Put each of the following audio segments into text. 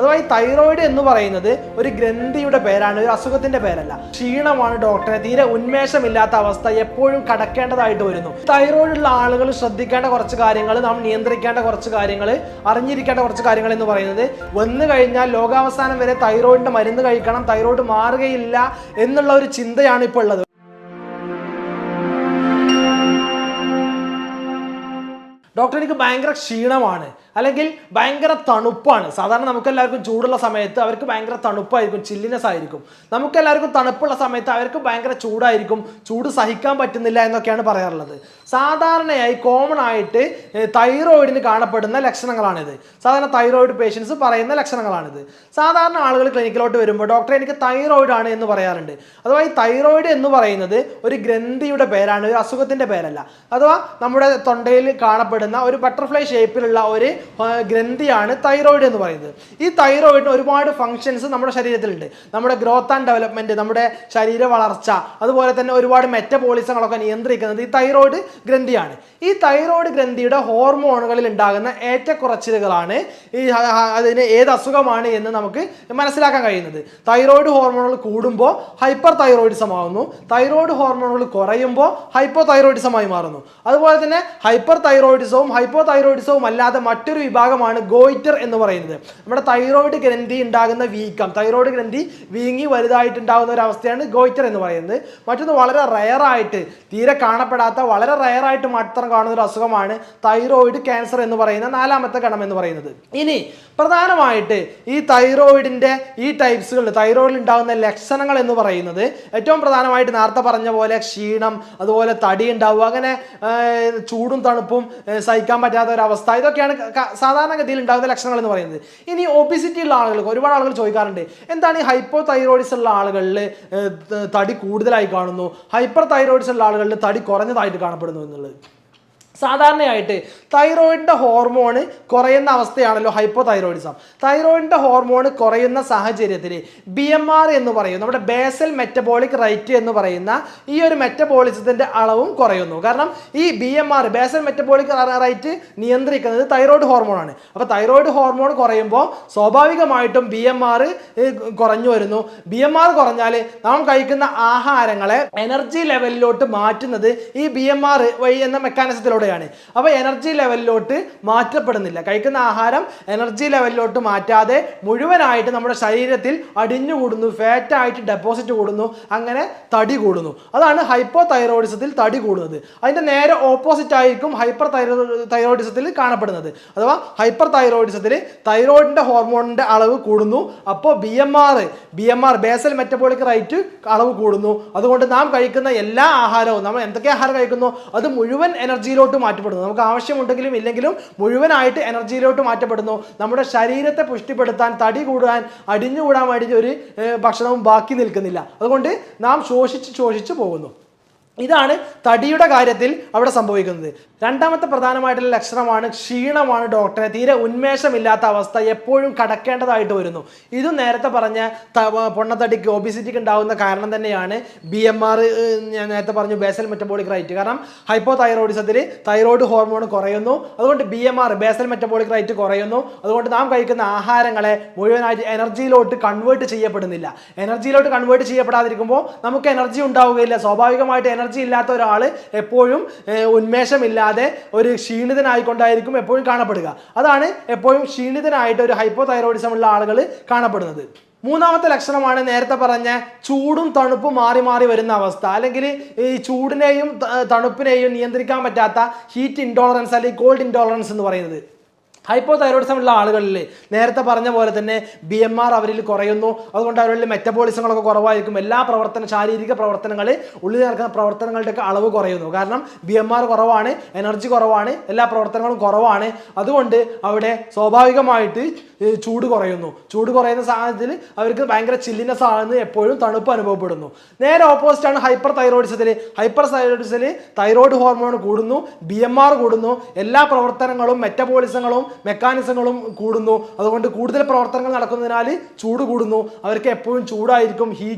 അഥവാ ഈ തൈറോയിഡ് എന്ന് പറയുന്നത് ഒരു ഗ്രന്ഥിയുടെ പേരാണ്, ഒരു അസുഖത്തിന്റെ പേരല്ല. ക്ഷീണമാണ് ഡോക്ടറെ, തീരെ ഉന്മേഷമില്ലാത്ത അവസ്ഥ എപ്പോഴും കടക്കേണ്ടതായിട്ട് വരുന്നു. തൈറോയിഡ് ഉള്ള ആളുകൾ ശ്രദ്ധിക്കേണ്ട കുറച്ച് കാര്യങ്ങൾ, നാം നിയന്ത്രിക്കേണ്ട കുറച്ച് കാര്യങ്ങൾ, അറിഞ്ഞിരിക്കേണ്ട കുറച്ച് കാര്യങ്ങൾ എന്ന് പറയുന്നത്, വന്നു കഴിഞ്ഞാൽ ലോകാവസാനം വരെ തൈറോയിഡിന്റെ മരുന്ന് കഴിക്കണം, തൈറോയിഡ് മാറുകയില്ല എന്നുള്ള ഒരു ചിന്തയാണ് ഇപ്പോൾ ഉള്ളത്. ഡോക്ടർ, എനിക്ക് ഭയങ്കര ക്ഷീണമാണ്, അല്ലെങ്കിൽ ഭയങ്കര തണുപ്പാണ്. സാധാരണ നമുക്കെല്ലാവർക്കും ചൂടുള്ള സമയത്ത് അവർക്ക് ഭയങ്കര തണുപ്പായിരിക്കും, ചില്ലിനെസ് ആയിരിക്കും. നമുക്കെല്ലാവർക്കും തണുപ്പുള്ള സമയത്ത് അവർക്ക് ഭയങ്കര ചൂടായിരിക്കും, ചൂട് സഹിക്കാൻ പറ്റുന്നില്ല എന്നൊക്കെയാണ് പറയാറുള്ളത്. സാധാരണയായി കോമൺ ആയിട്ട് തൈറോയിഡിന് കാണപ്പെടുന്ന ലക്ഷണങ്ങളാണിത്. സാധാരണ തൈറോയിഡ് പേഷ്യൻസ് പറയുന്ന ലക്ഷണങ്ങളാണിത്. സാധാരണ ആളുകൾ ക്ലിനിക്കിലോട്ട് വരുമ്പോൾ ഡോക്ടറെ എനിക്ക് തൈറോയിഡ് ആണ് എന്ന് പറയാറുണ്ട്. അഥവാ ഈ തൈറോയിഡ് എന്ന് പറയുന്നത് ഒരു ഗ്രന്ഥിയുടെ പേരാണ്, ഒരു അസുഖത്തിന്റെ പേരല്ല. അഥവാ നമ്മുടെ തൊണ്ടയിൽ കാണപ്പെടുന്ന ഒരു ബട്ടർഫ്ലൈ ഷേപ്പിലുള്ള ഒരു ഗ്രന്ഥിയാണ് തൈറോയിഡ് എന്ന് പറയുന്നത്. ഈ തൈറോയിഡിന് ഒരുപാട് ഫങ്ഷൻസ് നമ്മുടെ ശരീരത്തിലുണ്ട്. നമ്മുടെ ഗ്രോത്ത് ആൻഡ് ഡെവലപ്മെന്റ്, നമ്മുടെ ശരീര വളർച്ച, അതുപോലെ തന്നെ ഒരുപാട് മെറ്റബോളിസങ്ങളൊക്കെ നിയന്ത്രിക്കുന്നത് ഈ തൈറോയിഡ് ഗ്രന്ഥിയാണ്. ഈ തൈറോയിഡ് ഗ്രന്ഥിയുടെ ഹോർമോണുകളിൽ ഉണ്ടാകുന്ന ഏറ്റക്കുറച്ചിലുകളാണ് അതിന് ഏത് അസുഖമാണ് എന്ന് നമുക്ക് മനസ്സിലാക്കാൻ കഴിയുന്നത്. തൈറോയിഡ് ഹോർമോണുകൾ കൂടുമ്പോൾ ഹൈപ്പർ തൈറോയിഡിസം ആവുന്നു, തൈറോയിഡ് ഹോർമോണുകൾ കുറയുമ്പോൾ ഹൈപ്പോ തൈറോയിഡിസമായി മാറുന്നു. അതുപോലെ തന്നെ ഹൈപ്പർ തൈറോയിഡിസവും ഹൈപ്പോ തൈറോയിഡിസവും അല്ലാതെ മറ്റൊരു വിഭാഗമാണ് ഗോയിറ്റർ എന്ന് പറയുന്നത്. നമ്മുടെ തൈറോയിഡ് ഗ്രന്ഥി ഉണ്ടാകുന്ന വീക്കം, തൈറോയിഡ് ഗ്രന്ഥി വീങ്ങി വലുതായിട്ടുണ്ടാകുന്ന ഒരു അവസ്ഥയാണ് ഗോയിറ്റർ എന്ന് പറയുന്നത്. മറ്റൊന്ന് വളരെ റയറായിട്ട്, തീരെ കാണപ്പെടാത്ത, വളരെ റയറായിട്ട് മാത്രം കാണുന്ന ഒരു അസുഖമാണ് തൈറോയിഡ് ക്യാൻസർ എന്ന് പറയുന്ന നാലാമത്തെ ഗണം എന്ന് പറയുന്നത്. ഇനി പ്രധാനമായിട്ട് ഈ തൈറോയിഡിന്റെ ഈ ടൈപ്സുകൾ, തൈറോയിഡിൽ ഉണ്ടാകുന്ന ലക്ഷണങ്ങൾ എന്ന് പറയുന്നത് ഏറ്റവും പ്രധാനമായിട്ട് നേരത്തെ പറഞ്ഞ പോലെ ക്ഷീണം, അതുപോലെ തടി ഉണ്ടാവുക, അങ്ങനെ ചൂടും തണുപ്പും സഹിക്കാൻ പറ്റാത്ത ഒരു അവസ്ഥ, ഇതൊക്കെയാണ് സാധാരണഗതിയിൽ ഉണ്ടാകുന്ന ലക്ഷണങ്ങൾ എന്ന് പറയുന്നത്. ഇനി ഒബിസിറ്റി ഉള്ള ആളുകൾക്ക് ഒരുപാട് ആളുകൾ ചോദിക്കാറുണ്ട്, എന്താണ് ഈ ഹൈപ്പോ തൈറോയിഡിസ് ഉള്ള ആളുകളിൽ തടി കൂടുതലായി കാണുന്നു, ഹൈപ്പർ തൈറോയിഡിസ് ഉള്ള ആളുകളിൽ തടി കുറഞ്ഞതായിട്ട് കാണപ്പെടുന്നു എന്നുള്ളത്. സാധാരണയായിട്ട് തൈറോയിഡിന്റെ ഹോർമോൺ കുറയുന്ന അവസ്ഥയാണല്ലോ ഹൈപ്പോ തൈറോയിഡിസം. തൈറോയിഡിന്റെ ഹോർമോൺ കുറയുന്ന സാഹചര്യത്തിൽ BMR എന്ന് പറയും, നമ്മുടെ ബേസൽ മെറ്റബോളിക് റേറ്റ് എന്ന് പറയുന്ന ഈ ഒരു മെറ്റബോളിസത്തിന്റെ അളവും കുറയുന്നു. കാരണം ഈ BMR, ബേസൽ മെറ്റബോളിക് റേറ്റ് നിയന്ത്രിക്കുന്നത് തൈറോയിഡ് ഹോർമോണാണ്. അപ്പോൾ തൈറോയിഡ് ഹോർമോൺ കുറയുമ്പോൾ സ്വാഭാവികമായിട്ടും BMR കുറഞ്ഞു വരുന്നു. BMR കുറഞ്ഞാൽ നാം കഴിക്കുന്ന ആഹാരങ്ങളെ എനർജി ലെവലിലോട്ട് മാറ്റുന്നത് ഈ BMR വഴി എന്ന മെക്കാനിസത്തിലൂടെ. അപ്പൊ എനർജി ലെവലിലോട്ട് മാറ്റപ്പെടുന്നില്ല. കഴിക്കുന്ന ആഹാരം എനർജി ലെവലിലോട്ട് മാറ്റാതെ മുഴുവനായിട്ട് നമ്മുടെ ശരീരത്തിൽ അടിഞ്ഞുകൂടുന്നു, ഫാറ്റ് ആയിട്ട് ഡെപ്പോസിറ്റ് കൂടുന്നു, അങ്ങനെ തടി കൂടുന്നു. അതാണ് ഹൈപ്പോ തൈറോയിഡിസത്തിൽ തടി കൂടുന്നത്. അതിന്റെ നേരെ ഓപ്പോസിറ്റ് ആയിരിക്കും ഹൈപ്പർ തൈറോയിഡിസത്തിൽ കാണപ്പെടുന്നത്. അഥവാ ഹൈപ്പർ തൈറോയിഡിസത്തിൽ തൈറോയിഡിന്റെ ഹോർമോണിന്റെ അളവ് കൂടുന്നു, അപ്പോൾ BMR ബേസൽ മെറ്റബോളിക് റേറ്റ് അളവ് കൂടുന്നു. അതുകൊണ്ട് നാം കഴിക്കുന്ന എല്ലാ ആഹാരവും, നമ്മൾ എന്തൊക്കെ ആഹാരം കഴിക്കുന്നു അത് മുഴുവൻ എനർജിയിലോട്ട് മാറ്റപ്പെടുന്നു. നമുക്ക് ആവശ്യമുണ്ടെങ്കിലും ഇല്ലെങ്കിലും മുഴുവനായിട്ട് എനർജിയിലോട്ട് മാറ്റപ്പെടുന്നു. നമ്മുടെ ശരീരത്തെ പുഷ്ടിപ്പെടുത്താൻ, തടി കൂടാൻ, അടിഞ്ഞുകൂടാൻ വേണ്ടി ഒരു ഭക്ഷണവും ബാക്കി നിൽക്കുന്നില്ല. അതുകൊണ്ട് നാം ശോഷിച്ച് പോകുന്നു. ഇതാണ് തടിയുടെ കാര്യത്തിൽ അവിടെ സംഭവിക്കുന്നത്. രണ്ടാമത്തെ പ്രധാനമായിട്ടുള്ള ലക്ഷണമാണ് ക്ഷീണമാണ് ഡോക്ടറെ, തീരെ ഉന്മേഷമില്ലാത്ത അവസ്ഥ എപ്പോഴും കടക്കേണ്ടതായിട്ട് വരുന്നു. ഇതും നേരത്തെ പറഞ്ഞ പൊണ്ണത്തടിക്ക്, ഒബിസിറ്റിക്ക് ഉണ്ടാകുന്ന കാരണം തന്നെയാണ് BMR, ഞാൻ നേരത്തെ പറഞ്ഞു ബേസൽ മെറ്റബോളിക് റേറ്റ്. കാരണം ഹൈപ്പോ തൈറോയിഡിസത്തിൽ തൈറോയിഡ് ഹോർമോൺ കുറയുന്നു, അതുകൊണ്ട് BMR ബേസൽ മെറ്റബോളിക് റേറ്റ് കുറയുന്നു. അതുകൊണ്ട് നാം കഴിക്കുന്ന ആഹാരങ്ങളെ മുഴുവനായിട്ട് എനർജിയിലോട്ട് കൺവേർട്ട് ചെയ്യപ്പെടുന്നില്ല. എനർജിയിലോട്ട് കൺവേർട്ട് ചെയ്യപ്പെടാതിരിക്കുമ്പോൾ നമുക്ക് എനർജി ഉണ്ടാവുകയില്ല. സ്വാഭാവികമായിട്ട് എനർജി ഇല്ലാത്ത ഒരാൾ എപ്പോഴും ഉന്മേഷമില്ലാതെ ഒരു ക്ഷീണിതനായിക്കൊണ്ടായിരിക്കും എപ്പോഴും കാണപ്പെടുക. അതാണ് എപ്പോഴും ക്ഷീണിതനായിട്ട് ഒരു ഹൈപ്പോ തൈറോയിഡിസം ഉള്ള ആളുകൾ കാണപ്പെടുന്നത്. മൂന്നാമത്തെ ലക്ഷണമാണ് നേരത്തെ പറഞ്ഞ ചൂടും തണുപ്പും മാറി മാറി വരുന്ന അവസ്ഥ, അല്ലെങ്കിൽ ഈ ചൂടിനെയും തണുപ്പിനെയും നിയന്ത്രിക്കാൻ പറ്റാത്ത ഹീറ്റ് ഇൻടോളറൻസ് അല്ലെങ്കിൽ കോൾഡ് ഇൻടോളറൻസ് എന്ന് പറയുന്നത്. ഹൈപ്പോ തൈറോയിഡിസം ഉള്ള ആളുകളിൽ നേരത്തെ പറഞ്ഞ പോലെ തന്നെ BMR അവരിൽ കുറയുന്നു. അതുകൊണ്ട് അവരിൽ മെറ്റബോളിസങ്ങളൊക്കെ കുറവായിരിക്കും. എല്ലാ ശാരീരിക പ്രവർത്തനങ്ങൾ, ഉള്ളിൽ നടക്കുന്ന പ്രവർത്തനങ്ങളുടെയൊക്കെ അളവ് കുറയുന്നു. കാരണം BMR കുറവാണ്, എനർജി കുറവാണ്, എല്ലാ പ്രവർത്തനങ്ങളും കുറവാണ്. അതുകൊണ്ട് അവിടെ സ്വാഭാവികമായിട്ട് ചൂട് കുറയുന്നു. ചൂട് കുറയുന്ന സാഹചര്യത്തിൽ അവർക്ക് ഭയങ്കര ചില്ലിനെസ് ആണെന്ന്, എപ്പോഴും തണുപ്പ് അനുഭവപ്പെടുന്നു. നേരെ ഓപ്പോസിറ്റ് ആണ് ഹൈപ്പർ തൈറോയിഡിസത്തിൽ. ഹൈപ്പർ തൈറോയിഡിസത്തിൽ തൈറോയിഡ് ഹോർമോൺ കൂടുന്നു, BMR കൂടുന്നു, എല്ലാ പ്രവർത്തനങ്ങളും മെറ്റബോളിസങ്ങളും മെക്കാനിസങ്ങളും കൂടുന്നു. അതുകൊണ്ട് കൂടുതൽ പ്രവർത്തനങ്ങൾ നടക്കുന്നതിനാൽ ചൂട് കൂടുന്നു. അവർക്ക് എപ്പോഴും ചൂടായിരിക്കും,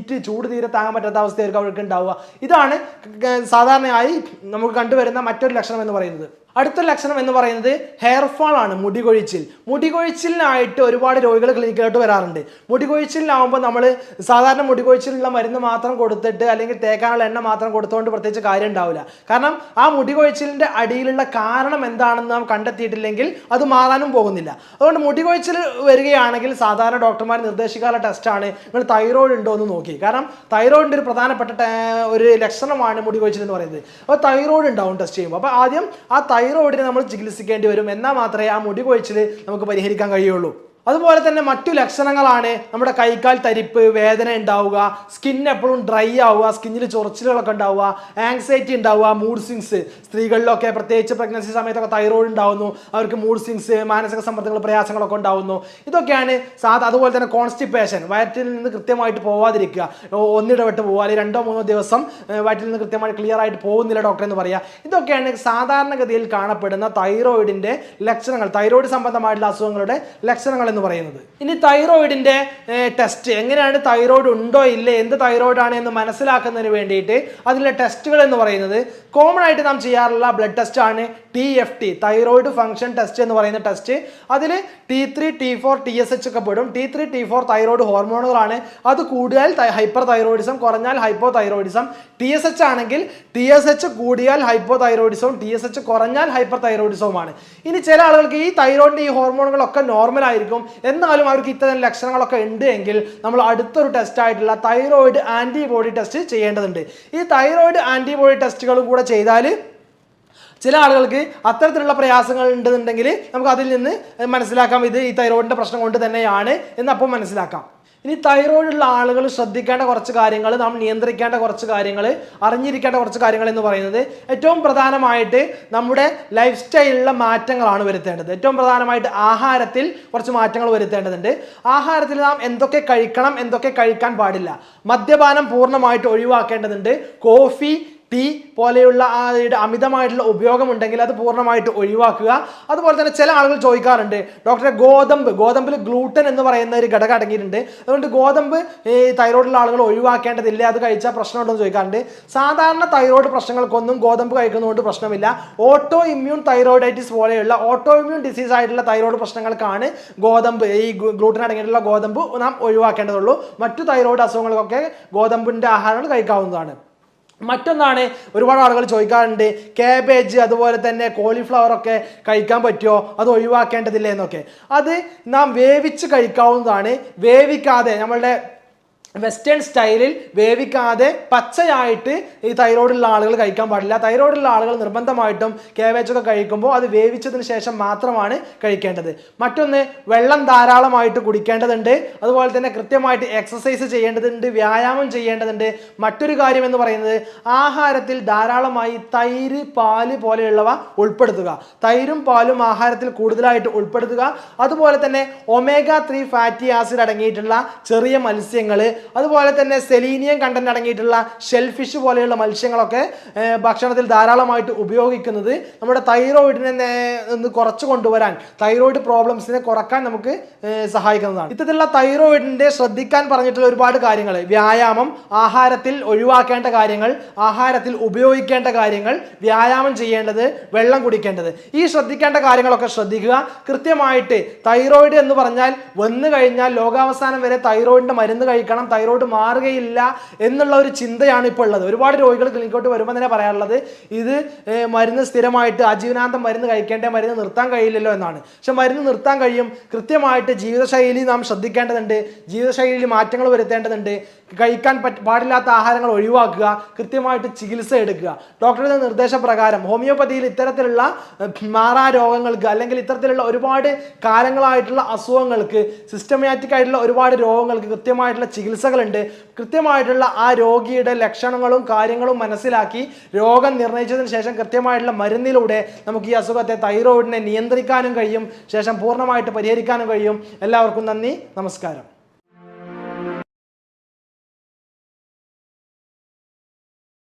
ചൂട് തീരെ താങ്ങാൻ പറ്റാത്ത അവസ്ഥയായിരിക്കും അവർക്ക് ഉണ്ടാവുക. ഇതാണ് സാധാരണയായി നമുക്ക് കണ്ടുവരുന്ന മറ്റൊരു ലക്ഷണം എന്ന് പറയുന്നത്. അടുത്ത ലക്ഷണം എന്ന് പറയുന്നത് ഹെയർ ഫാൾ ആണ്, മുടി കൊഴിച്ചിൽ. മുടി കൊഴിച്ചിലിനായിട്ട് ഒരുപാട് രോഗികൾ ക്ലിനിക്കിലോട്ട് വരാറുണ്ട്. മുടി കൊഴിച്ചിലിനാവുമ്പോൾ നമ്മൾ സാധാരണ മുടി കൊഴിച്ചിലുള്ള മരുന്ന് മാത്രം കൊടുത്തിട്ട് അല്ലെങ്കിൽ തേക്കാനുള്ള എണ്ണ മാത്രം കൊടുത്തുകൊണ്ട് പ്രത്യേകിച്ച് കാര്യം ഉണ്ടാവില്ല. കാരണം ആ മുടി കൊഴിച്ചിലിൻ്റെ അടിയിലുള്ള കാരണം എന്താണെന്ന് നാം കണ്ടെത്തിയിട്ടില്ലെങ്കിൽ അത് മാറാനും പോകുന്നില്ല. അതുകൊണ്ട് മുടി കൊഴിച്ചിൽ വരികയാണെങ്കിൽ സാധാരണ ഡോക്ടർമാർ നിർദ്ദേശിക്കാനുള്ള ടെസ്റ്റാണ് നിങ്ങൾ തൈറോയ്ഡ് ഉണ്ടോ എന്ന് നോക്കി. കാരണം തൈറോയിഡിൻ്റെ ഒരു പ്രധാനപ്പെട്ട ഒരു ലക്ഷണമാണ് മുടി കൊഴിച്ചിൽ എന്ന് പറയുന്നത്. അപ്പോൾ തൈറോയ്ഡ് ഉണ്ടാവും ടെസ്റ്റ് ചെയ്യുമ്പോൾ. അപ്പോൾ ആദ്യം ആ തൈറോയിഡിനെ നമ്മൾ ചികിത്സിക്കേണ്ടി വരും. എന്നാൽ മാത്രമേ ആ മുടി കൊഴിച്ചിൽ നമുക്ക് പരിഹരിക്കാൻ കഴിയുള്ളൂ. അതുപോലെ തന്നെ മറ്റു ലക്ഷണങ്ങളാണ് നമ്മുടെ കൈക്കാൽ തരിപ്പ്, വേദന ഉണ്ടാവുക, സ്കിൻ എപ്പോഴും ഡ്രൈ ആവുക, സ്കിന്നിൽ ചൊറിച്ചിലുകളൊക്കെ ഉണ്ടാവുക, ആങ്സൈറ്റി ഉണ്ടാവുക, മൂഡ് സ്വിങ്സ്. സ്ത്രീകളിലൊക്കെ പ്രത്യേകിച്ച് പ്രഗ്നൻസി സമയത്തൊക്കെ തൈറോയ്ഡ് ഉണ്ടാവുന്നു, അവർക്ക് മൂഡ് സ്വിങ്സ്, മാനസിക സമ്മർദ്ദങ്ങൾ, പ്രയാസങ്ങളൊക്കെ ഉണ്ടാവുന്നു. ഇതൊക്കെയാണ് അതുപോലെ തന്നെ കോൺസ്റ്റിപ്പേഷൻ, വയറ്റിൽ നിന്ന് കൃത്യമായിട്ട് പോവാതിരിക്കുക, ഒന്നിടവിട്ട് പോകുക, അല്ലെങ്കിൽ 2-3 ദിവസം വയറ്റിൽ നിന്ന് കൃത്യമായിട്ട് ക്ലിയർ ആയിട്ട് പോകുന്നില്ല ഡോക്ടർ എന്ന് പറയുക. ഇതൊക്കെയാണ് സാധാരണഗതിയിൽ കാണപ്പെടുന്ന തൈറോയിഡിൻ്റെ ലക്ഷണങ്ങൾ, തൈറോയിഡ് സംബന്ധമായിട്ടുള്ള അസുഖങ്ങളുടെ ലക്ഷണങ്ങൾ എന്ന് പറയുന്നത്. ഇനി തൈറോയിഡിന്റെ ടെസ്റ്റ് എങ്ങനെയാണ്, തൈറോയിഡ് ഉണ്ടോ ഇല്ലേ, എന്ത് തൈറോയിഡ് ആണ് എന്ന് മനസ്സിലാക്കുന്നതിന് വേണ്ടിയിട്ട് അതിലെ ടെസ്റ്റുകൾ എന്ന് പറയുന്നത് കോമൺ ആയിട്ട് നാം ചെയ്യാറുള്ള ബ്ലഡ് ടെസ്റ്റ് ആണ് TFT, തൈറോയിഡ് ഫംഗ്ഷൻ ടെസ്റ്റ് എന്ന് പറയുന്ന ടെസ്റ്റ്. അതിൽ T3, T4, TSH ഒക്കെ പെടും. T3, T4 thyroid ഹോർമോണുകളാണ്. അത് കൂടിയാൽ ഹൈപ്പർ തൈറോയിഡിസം, കുറഞ്ഞാൽ ഹൈപ്പോ തൈറോയിഡിസം. TSH ആണെങ്കിൽ TSH കൂടിയാൽ ഹൈപ്പോ തൈറോയിഡിസവും TSH കുറഞ്ഞാൽ ഹൈപ്പർ തൈറോയിഡിസവുമാണ്. ഇനി ചില ആളുകൾക്ക് ഈ തൈറോയിഡിന്റെ ഈ ഹോർമോണുകളൊക്കെ നോർമൽ ആയിരിക്കും, എന്നാലും അവർക്ക് ഇത്തരം ലക്ഷണങ്ങളൊക്കെ ഉണ്ട് എങ്കിൽ നമ്മൾ അടുത്തൊരു ടെസ്റ്റ് ആയിട്ടുള്ള തൈറോയിഡ് ആന്റിബോഡി ടെസ്റ്റ് ചെയ്യേണ്ടതുണ്ട്. ഈ തൈറോയിഡ് ആന്റിബോഡി ടെസ്റ്റുകളും കൂടെ ചെയ്താൽ ചില ആളുകൾക്ക് അത്തരത്തിലുള്ള പ്രയാസങ്ങൾ ഉണ്ടെന്നുണ്ടെങ്കിൽ നമുക്ക് അതിൽ നിന്ന് മനസ്സിലാക്കാം ഇത് ഈ തൈറോയിഡിന്റെ പ്രശ്നം കൊണ്ട് തന്നെയാണ് എന്ന് അപ്പോൾ മനസ്സിലാക്കാം. ഇനി തൈറോയിഡുള്ള ആളുകൾ ശ്രദ്ധിക്കേണ്ട കുറച്ച് കാര്യങ്ങൾ, നാം നിയന്ത്രിക്കേണ്ട കുറച്ച് കാര്യങ്ങൾ, അറിഞ്ഞിരിക്കേണ്ട കുറച്ച് കാര്യങ്ങൾ എന്ന് പറയുന്നത് ഏറ്റവും പ്രധാനമായിട്ട് നമ്മുടെ ലൈഫ് സ്റ്റൈലിലുള്ള മാറ്റങ്ങളാണ് വരുത്തേണ്ടത്. ഏറ്റവും പ്രധാനമായിട്ട് ആഹാരത്തിൽ കുറച്ച് മാറ്റങ്ങൾ വരുത്തേണ്ടതുണ്ട്. ആഹാരത്തിൽ നാം എന്തൊക്കെ കഴിക്കണം, എന്തൊക്കെ കഴിക്കാൻ പാടില്ല. മദ്യപാനം പൂർണ്ണമായിട്ട് ഒഴിവാക്കേണ്ടതുണ്ട്. കോഫി, ടീ പോലെയുള്ള അമിതമായിട്ടുള്ള ഉപയോഗം ഉണ്ടെങ്കിൽ അത് പൂർണ്ണമായിട്ട് ഒഴിവാക്കുക. അതുപോലെ തന്നെ ചില ആളുകൾ ചോദിക്കാറുണ്ട്, ഡോക്ടറെ ഗോതമ്പിൽ ഗ്ലൂട്ടൻ എന്ന് പറയുന്ന ഒരു ഘടകം അടങ്ങിയിട്ടുണ്ട്, അതുകൊണ്ട് ഗോതമ്പ് ഈ തൈറോയിഡുള്ള ആളുകൾ ഒഴിവാക്കേണ്ടതില്ല, അത് കഴിച്ചാൽ പ്രശ്നമുണ്ടോ എന്ന് ചോദിക്കാറുണ്ട്. സാധാരണ തൈറോയിഡ് പ്രശ്നങ്ങൾക്കൊന്നും ഗോതമ്പ് കഴിക്കുന്നതുകൊണ്ട് പ്രശ്നമില്ല. ഓട്ടോ ഇമ്മ്യൂൺ തൈറോയിഡൈറ്റിസ് പോലെയുള്ള ഓട്ടോ ഇമ്മ്യൂൺ ഡിസീസ് ആയിട്ടുള്ള തൈറോയിഡ് പ്രശ്നങ്ങൾക്കാണ് ഗോതമ്പ്, ഈ ഗ്ലൂട്ടൻ അടങ്ങിയിട്ടുള്ള ഗോതമ്പ് നാം ഒഴിവാക്കേണ്ടതുള്ളൂ. മറ്റു തൈറോയിഡ് അസുഖങ്ങൾക്കൊക്കെ ഗോതമ്പിൻ്റെ ആഹാരങ്ങൾ കഴിക്കാവുന്നതാണ്. മറ്റൊന്നാണ്, ഒരുപാട് ആളുകൾ ചോദിക്കാറുണ്ട്, കാബേജ് അതുപോലെ തന്നെ കോളിഫ്ലവർ ഒക്കെ കഴിക്കാൻ പറ്റുമോ, അത് ഒഴിവാക്കേണ്ടതില്ലേ എന്നൊക്കെ. അത് നാം വേവിച്ച് കഴിക്കാവുന്നതാണ്. വേവിക്കാതെ നമ്മളുടെ വെസ്റ്റേൺ സ്റ്റൈലിൽ വേവിക്കാതെ പച്ചയായിട്ട് ഈ തൈറോയിഡുള്ള ആളുകൾ കഴിക്കാൻ പാടില്ല. തൈറോയിഡുള്ള ആളുകൾ നിർബന്ധമായിട്ടും കാബേജൊക്കെ കഴിക്കുമ്പോൾ അത് വേവിച്ചതിന് ശേഷം മാത്രമാണ് കഴിക്കേണ്ടത്. മറ്റൊന്ന്, വെള്ളം ധാരാളമായിട്ട് കുടിക്കേണ്ടതുണ്ട്. അതുപോലെ തന്നെ കൃത്യമായിട്ട് എക്സസൈസ് ചെയ്യേണ്ടതുണ്ട്, വ്യായാമം ചെയ്യേണ്ടതുണ്ട്. മറ്റൊരു കാര്യം എന്ന് പറയുന്നത് ആഹാരത്തിൽ ധാരാളമായി തൈര്, പാല് പോലെയുള്ളവ ഉൾപ്പെടുത്തുക. തൈരും പാലും ആഹാരത്തിൽ കൂടുതലായിട്ട് ഉൾപ്പെടുത്തുക. അതുപോലെ തന്നെ omega-3 ഫാറ്റി ആസിഡ് അടങ്ങിയിട്ടുള്ള ചെറിയ മത്സ്യങ്ങൾ, അതുപോലെ തന്നെ സെലീനിയം കണ്ടന്റ് അടങ്ങിയിട്ടുള്ള ഷെൽഫിഷ് പോലെയുള്ള മത്സ്യങ്ങളൊക്കെ ഭക്ഷണത്തിൽ ധാരാളമായിട്ട് ഉപയോഗിക്കുന്നത് നമ്മുടെ തൈറോയിഡിനെ ഒന്ന് കുറച്ച് കൊണ്ടുവരാൻ, തൈറോയിഡ് പ്രോബ്ലംസിനെ കുറക്കാൻ നമുക്ക് സഹായിക്കുന്നതാണ്. ഇത്തരത്തിലുള്ള തൈറോയിഡിന്റെ ശ്രദ്ധിക്കാൻ പറഞ്ഞിട്ടുള്ള ഒരുപാട് കാര്യങ്ങൾ, വ്യായാമം, ആഹാരത്തിൽ ഒഴിവാക്കേണ്ട കാര്യങ്ങൾ, ആഹാരത്തിൽ ഉപയോഗിക്കേണ്ട കാര്യങ്ങൾ, വ്യായാമം ചെയ്യേണ്ടത്, വെള്ളം കുടിക്കേണ്ടത്, ഈ ശ്രദ്ധിക്കേണ്ട കാര്യങ്ങളൊക്കെ ശ്രദ്ധിക്കുക. കൃത്യമായിട്ട് തൈറോയിഡ് എന്ന് പറഞ്ഞാൽ വന്നു കഴിഞ്ഞാൽ ലോകാവസാനം വരെ തൈറോയിഡിന്റെ മരുന്ന് കഴിക്കണം, തൈറോയിഡ് മാറുകയില്ല എന്നുള്ള ഒരു ചിന്തയാണ് ഇപ്പോൾ ഉള്ളത്. ഒരുപാട് രോഗികൾ ക്ലിനിക്കോട്ട് വരുമ്പോൾ തന്നെ പറയാറുള്ളത് ഇത് മരുന്ന് സ്ഥിരമായിട്ട് ആജീവനാന്തം മരുന്ന് കഴിക്കേണ്ട, മരുന്ന് നിർത്താൻ കഴിയില്ലല്ലോ എന്നാണ്. പക്ഷെ മരുന്ന് നിർത്താൻ കഴിയും. കൃത്യമായിട്ട് ജീവിതശൈലി നാം ശ്രദ്ധിക്കേണ്ടതുണ്ട്, ജീവിതശൈലിയിൽ മാറ്റങ്ങൾ വരുത്തേണ്ടതുണ്ട്. കഴിക്കാൻ പാടില്ലാത്ത ആഹാരങ്ങൾ ഒഴിവാക്കുക, കൃത്യമായിട്ട് ചികിത്സ എടുക്കുക. ഡോക്ടറുടെ നിർദ്ദേശപ്രകാരം ഹോമിയോപ്പതിയിൽ ഇത്തരത്തിലുള്ള മാറാ രോഗങ്ങൾക്ക് അല്ലെങ്കിൽ ഇത്തരത്തിലുള്ള ഒരുപാട് കാലങ്ങളായിട്ടുള്ള അസുഖങ്ങൾക്ക്, സിസ്റ്റമാറ്റിക് ആയിട്ടുള്ള ഒരുപാട് രോഗങ്ങൾക്ക് കൃത്യമായിട്ടുള്ള ചികിത്സകളുണ്ട്. കൃത്യമായിട്ടുള്ള ആ രോഗിയുടെ ലക്ഷണങ്ങളും കാര്യങ്ങളും മനസ്സിലാക്കി രോഗം നിർണയിച്ചതിന് ശേഷം കൃത്യമായിട്ടുള്ള മരുന്നിലൂടെ നമുക്ക് ഈ അസുഖത്തെ, തൈറോയിഡിനെ നിയന്ത്രിക്കാനും കഴിയും, ശേഷം പൂർണ്ണമായിട്ട് പരിഹരിക്കാനും കഴിയും. എല്ലാവർക്കും നന്ദി, നമസ്കാരം.